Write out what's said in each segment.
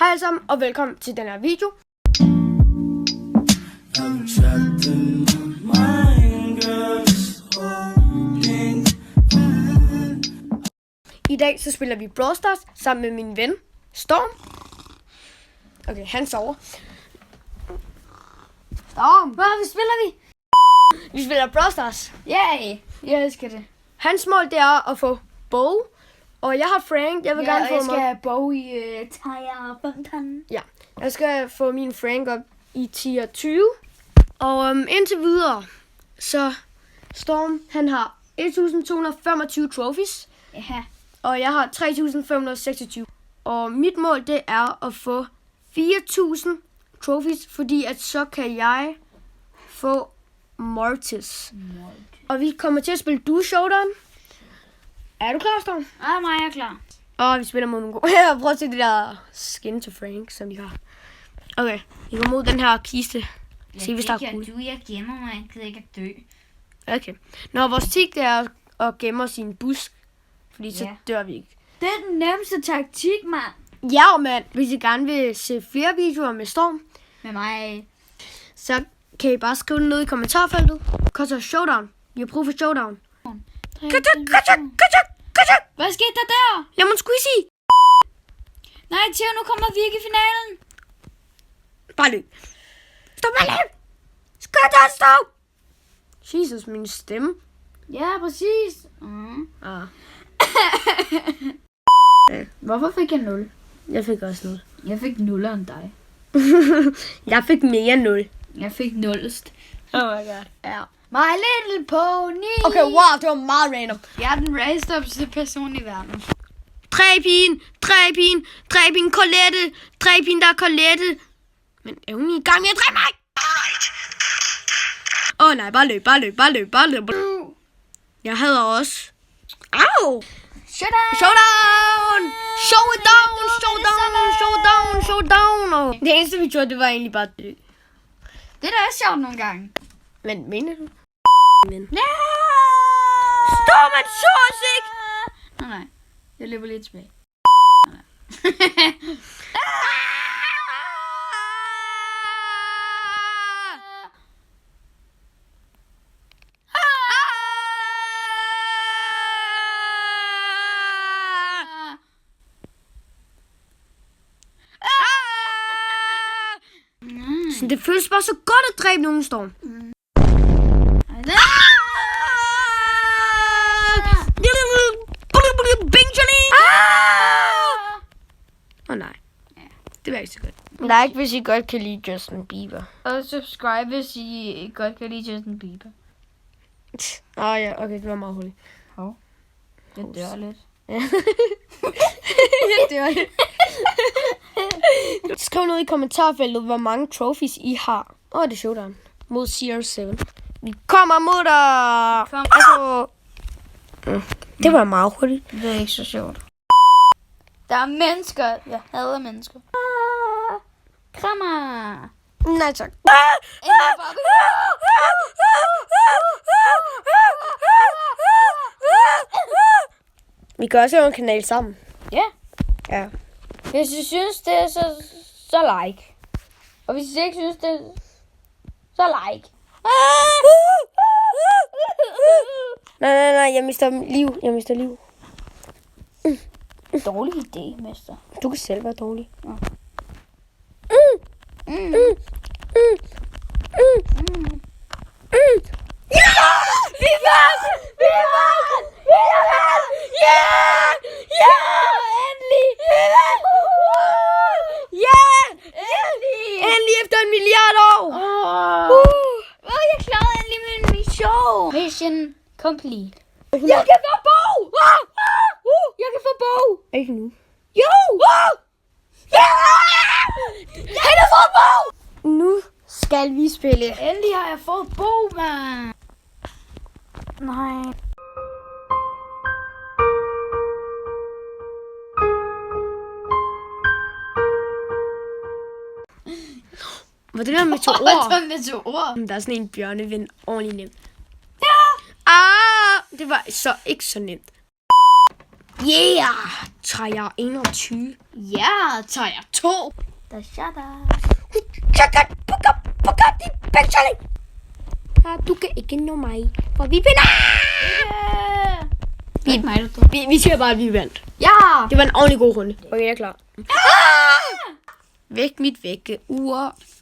Hej alle sammen, og velkommen til den her video. I dag så spiller vi Brawl Stars sammen med min ven Storm. Okay, han sover. Storm, Hvad spiller vi? vi spiller Brawl Stars. Yay! Jeg elsker det. Hans mål det er at få Bo. Og jeg har Frank. Jeg vil gerne få jeg skal have Bo i Tiger Fontaine. Ja, jeg skal få min Frank op i tier 20. Og indtil videre, så Storm, han har 1225 trophies. Ja. Og jeg har 3526. Og mit mål, det er at få 4000 trophies, fordi at så kan jeg få Mortis. Og vi kommer til at spille Duo Showdown. Er du klar, Storm? Ja, mig er klar. Og vi spiller mod nogle gode. Jeg prøver at se det der skin til Frank, som de har. Okay, vi går mod den her kiste. Se, hvis der er cool. Jeg gemmer mig. Jeg gider ikke at dø. Okay. Når vores tik det er at gemme os i en busk. Fordi så dør vi ikke. Det er den nemmeste taktik, mand. Ja, mand. Hvis I gerne vil se flere videoer med Storm, Med mig. så kan I bare skrive det ned i kommentarfeltet. Koster showdown. Vi har brug for showdown. Hvad skete der der? Lemon Squeezy. Nej, Theo, nu kommer vi ikke i finalen. Bare løb. Stop, bare løb. Stop. Jesus, min stemme. Ja, præcis. Ah. Hvorfor fik jeg 0? Jeg fik også 0. Jeg fik 0 end dig. Jeg fik mere 0. Jeg fik 0. Oh my god. Ja. My Little Pony. Okay, wow, det var meget random. Jeg er den raised up person i verden. Dræb hende, der er Colette. Men er hun i gang med at dræbe mig? Åh nej, bare løb. Jeg hader også. Au! Showdown! Showdown! Og det eneste vi gjorde, det var egentlig bare dø. Det er da også sjovt nogle gange. Men mener du? Men. Ja! Storm er så sick! Nej. Jeg løber lidt tilbage. Så det føles bare så godt at dræbe nogen, Storm. Åh nej. Det var ikke så godt. Like, hvis I godt kan lide Justin Bieber. Og subscribe, hvis I godt kan lide Justin Bieber. Ja, okay, det var meget hurtigt. Hov. Jeg dør lidt. Jeg dør lidt. Skriv noget i kommentarfeltet, hvor mange trophies I har. Det er showdown mod CR7. Vi kommer mod dig! Det var meget hurtigt. Det er ikke så sjovt. Der er mennesker. Jeg hader mennesker. Krammer. Nej tak. Vi kan også lave en kanal sammen. Ja. Ja. Hvis I synes det er så like. Og hvis I ikke synes det så like. Nej, jeg mister liv. Dårlig idé, mester. Du kan selv være dårlig. Ja. Ja! Vi vandt! Ja! Endelig! Ja! Endelig! Endelig efter 1 milliard år! Jeg klarede endelig min mission. Mission complete. Jeg kan få Bo! Jeg kan få Bo! Ikke nu. Jo! Han har fået Bo! Nu skal vi spille. Endelig har jeg fået Bo, mand. Nej. Hvad det der meteorer? Meteorer. Der er sådan en bjørneven ordentligt nemt. Ja! Det var så ikke så nemt. Yeah! Tager jeg 21. Ja, tager jeg 2. Da shada. Du kan ikke nå mig, for vi vinder! Det er ikke mig, der Vi siger bare, at vi vandt. Ja! Det var en ordentlig god runde. Okay, jeg er klar. Væk mit vækkeur.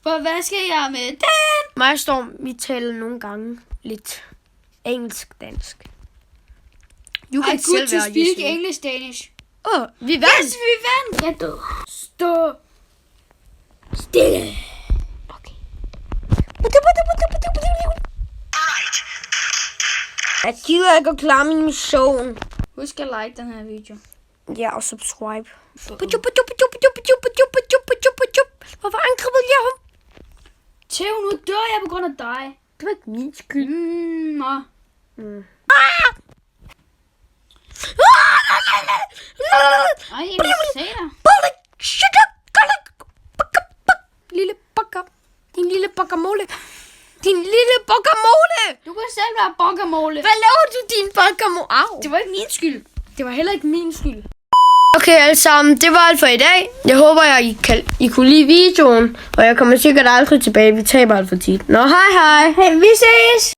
For hvad skal jeg med den? Mig og Storm, vi taler nogle gange lidt engelsk-dansk. Du kan I ikke good selv to være speak Jesper. English Danish. Vi vandt! Yes, vi vandt! Jeg død. Stå stille. Okay. Jeg gider ikke at klare min mission. Husk at like den her video. Ja, og subscribe. Hvorfor angribede jeg ham? Theo, nu dør jeg på grund af dig. Det var ikke min skyld. Nå. Ej, jeg vil se dig. Lille bakker. Din lille bakkermåle. Din lille bakkermåle. Du kan selv være bokkermåle. Hvad laver du, din bakkermåle? Au. Det var ikke min skyld. Det var heller ikke min skyld. Okay, alle sammen. Det var alt for i dag. Jeg håber, I kunne lide videoen. Og jeg kommer sikkert aldrig tilbage. Vi taber alt for tit. Nå, hej hej. Hey, vi ses!